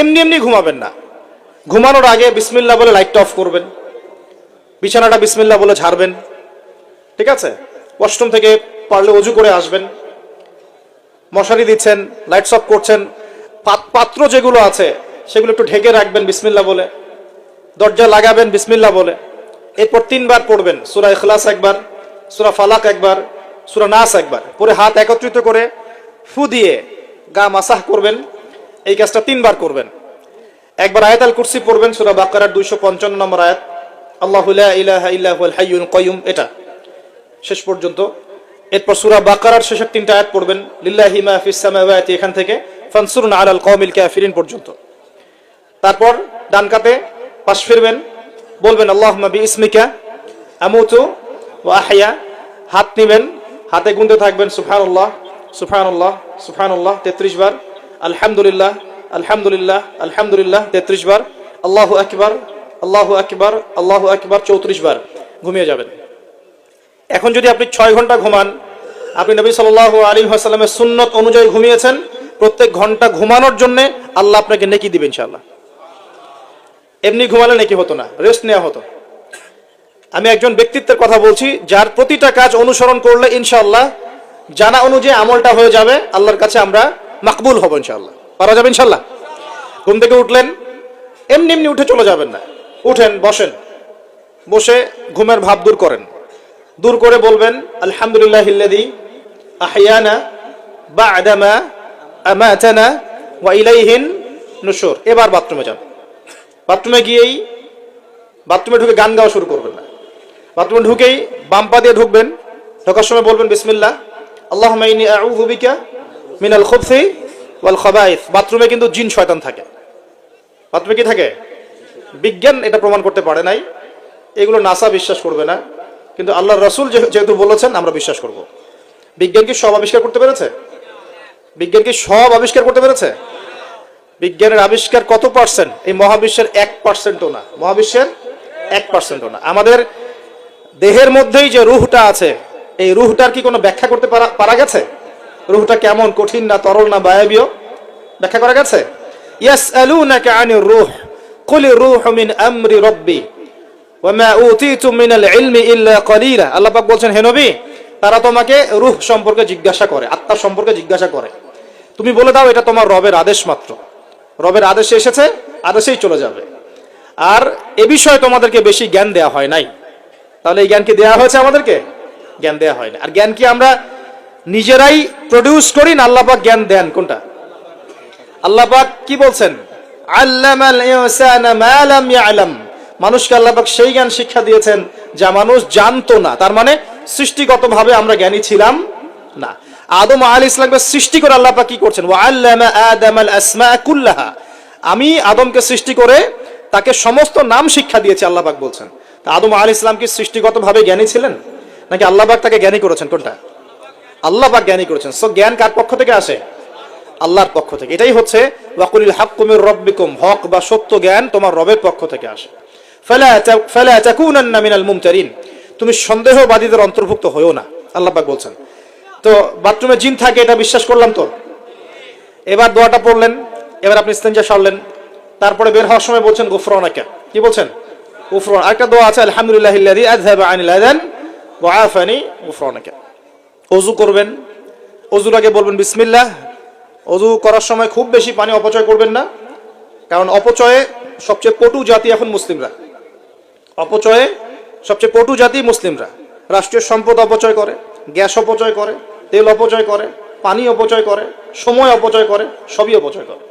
এমনি এমনি ঘুমাবেন না। ঘুমানোর আগে বিসমিল্লাহ বলে লাইটটা অফ করবেন, বিছানাটা বিসমিল্লাহ বলে ঝাড়বেন, ঠিক আছে? ওয়াশরুম থেকে পারলে অজু করে আসবেন, মশারি দিচ্ছেন, লাইটস অফ করছেন, পাত্র যেগুলো আছে সেগুলো একটু ঢেকে রাখবেন বিসমিল্লাহ বলে, দরজা লাগাবেন বিসমিল্লাহ বলে। এরপর 3 বার পড়বেন সূরা ইখলাস একবার, সূরা ফালাক একবার, সূরা নাস একবার, পরে হাত একত্রিত করে ফু দিয়ে গা মাসাহ করবেন। এই কাজটা 3 বার করবেন। একবার আয়াতুল কুরসি পড়বেন, সূরা বাকারার 255 নম্বর আয়াত, আল্লাহু লা ইলাহা ইল্লা হুয়াল হাইয়ুল কাইয়ুম, এটা শেষ পর্যন্ত। এরপর সূরা বাকারার শেষের 3টা আয়াত পড়বেন, লিল্লাহি মা ফিস সামাওয়াতি, এখান থেকে ফানসুরনা আলাল কওমিল কাফিরিন পর্যন্ত। তারপর ডান কাতে পাশ ফিরবেন, বলবেন আল্লাহুম্মা বিইসমিকা আমুতু ওয়া আহইয়া। হাত নিবেন, হাতে গুনতে থাকবেন সুবহানাল্লাহ সুবহানাল্লাহ সুবহানাল্লাহ 33 বার, আলহামদুলিল্লাহ আলহামদুলিল্লাহ আলহামদুলিল্লাহ 33 বার, আল্লাহু আকবার আল্লাহু আকবার আল্লাহু আকবার 34 বার, ঘুমিয়ে যাবেন। এখন যদি আপনি 6 ঘন্টা ঘুমান, আপনি নবী সাল্লাল্লাহু আলাইহি ওয়াসাল্লামের সুন্নত অনুযায়ী ঘুমিয়েছেন, প্রত্যেক ঘন্টা ঘুমানোর জন্য আল্লাহ আপনাকে নেকি দিবেন ইনশাআল্লাহ। এমনি ঘুমালে নেকি হতো না, রেস্ট নেওয়া হতো। আমি একজন ব্যক্তিত্বের কথা বলছি, যার প্রতিটা কাজ অনুসরণ করলে ইনশাআল্লাহ জানা অনুযায়ী আমলটা হয়ে যাবে, আল্লাহর কাছে আমরা মাকবুল হব ইনশাআল্লাহ, পারা যাবে ইনশাআল্লাহ। ঘুম থেকে উঠলেন, এমনি এমনি উঠে চলে যাবেন না, উঠেন, বসেন, বসে ঘুমের ভাব দূর করেন, দূর করে বলবেন আলহামদুলিল্লাহিল্লাযী আহইয়ানা বা'দা মা আমাতানা ওয়া ইলাইহিন নুশুর। এবার বাথরুমে যান, বাথরুমে গিয়েই বাথরুমে ঢুকে গান গাওয়া শুরু করবেন না। বাথরুমে ঢুকেই বাম পা দিয়ে ঢুকবেন, ঢোকার সময় বলবেন বিসমিল্লাহ আল্লাহুম্মা ইন্নী আউযু বিকা মিনাল খুবসি ওয়াল খাবাইস। বাথরুমে কিন্তু জিন শয়তান থাকে। বাথরুমে কি থাকে? বিজ্ঞান এটা প্রমাণ করতে পারে নাই, এগুলো নাসা বিশ্বাস করবে না, কিন্তু আল্লাহর রাসূল যেহেতু বলেছেন আমরা বিশ্বাস করব। বিজ্ঞান কি সব আবিষ্কার করতে পেরেছে? বিজ্ঞান কি সব আবিষ্কার করতে পেরেছে? বিজ্ঞানের আবিষ্কার কত পার্সেন্ট? এই মহাবিশ্বের 1%ও না, মহাবিশ্বের 1%ও না। আমাদের দেহের মধ্যেই যে রূহটা আছে, এই রূহটার কি কোনো ব্যাখ্যা করতে পারা গেছে? রূহটা কেমন, কঠিন না তরল না বায়বীয়, ব্যাখ্যা করা গেছে? ইয়াসআলুনাকা আনির রূহ কুলির রূহু মিন আমরি রাব্বি ওয়া মা উতীতুম মিনাল ইলমি ইল্লা কলিলা। আল্লাহ পাক বলছেন, হে নবী, তারা তোমাকে রূহ সম্পর্কে জিজ্ঞাসা করে, আত্মা সম্পর্কে জিজ্ঞাসা করে, তুমি বলে দাও এটা তোমার রবের আদেশ মাত্র। রবের আদেশে এসেছে, আদেশেই চলে যাবে। আর এ বিষয়ে তোমাদেরকে বেশি জ্ঞান দেয়া হয় নাই। তাহলে এই জ্ঞান কি দেয়া হয়েছে আমাদেরকে? জ্ঞান দেয়া হয় না। আর জ্ঞান কি আমরা নিজেরাই প্রডিউস করি না আল্লাহ পাক জ্ঞান দেন? কোনটা? আল্লাহ পাক কি বলছেন? আল্লামাল ইনসানা মা লাম ইয়ালাম। মানুষকে আল্লাহ পাক সেই জ্ঞান শিক্ষা দিয়েছেন যা মানুষ জানতো না। তার মানে সৃষ্টিগতভাবে আমরা জ্ঞানী ছিলাম না। আদম আলাইহিস সালামকে সৃষ্টি করে আল্লাহ পাক কি করছেন? ওয়া আল্লামা আদামাল আসমা কুল্লাহা। আমি আদমকে সৃষ্টি করে তাকে সমস্ত নাম শিক্ষা দিয়েছি, আল্লাহ পাক বলছেন। তা আদম আলাইহিস সালাম কি সৃষ্টিগতভাবে জ্ঞানী ছিলেন, নাকি আল্লাহ পাক তাকে জ্ঞানী করেছেন? কোনটা? আল্লাহ পাক জ্ঞানী করেছেন। সো জ্ঞান কার পক্ষ থেকে আসে? আল্লাহর পক্ষ থেকে। এটাই হচ্ছে ওয়াকুলিল হাক্কু মির রাব্বিকুম, হক বা সত্য জ্ঞান তোমার রবের পক্ষ থেকে আসে। ফালা তাকুনান্না মিনাল মুমতারিন, তুমি সন্দেহবাদীদের অন্তর্ভুক্ত হয়ো না, আল্লাহ পাক বলছেন। তো বাথরুমে জিন থাকে এটা বিশ্বাস করলাম তো। এবার দোয়াটা পড়লেন, এবার আপনি ইস্তেনজা সারলেন, তারপরে বের হওয়ার সময় বলছেন গুফরানাকা। কি বলছেন? গুফরান। আরেকটা দোয়া আছে, আলহামদুলিল্লাহিল্লাযী আযহাবা আনিল আযান ওয়া আফানি গুফরানাকা। ওযু করবেন, ওযুর আগে বলবেন বিসমিল্লাহ। ওযু করার সময় খুব বেশি পানি অপচয় করবেন না, কারণ অপচয়ে সবচেয়ে পটু জাতি এখন মুসলিমরা। অপচয়ে সবচেয়ে পটু জাতি মুসলিমরা। রাষ্ট্রীয় সম্পদ অপচয় করে, গ্যাস অপচয় করে, তেল অপচয় করে, পানি অপচয় করে, সময় অপচয় করে, সবই অপচয় করে।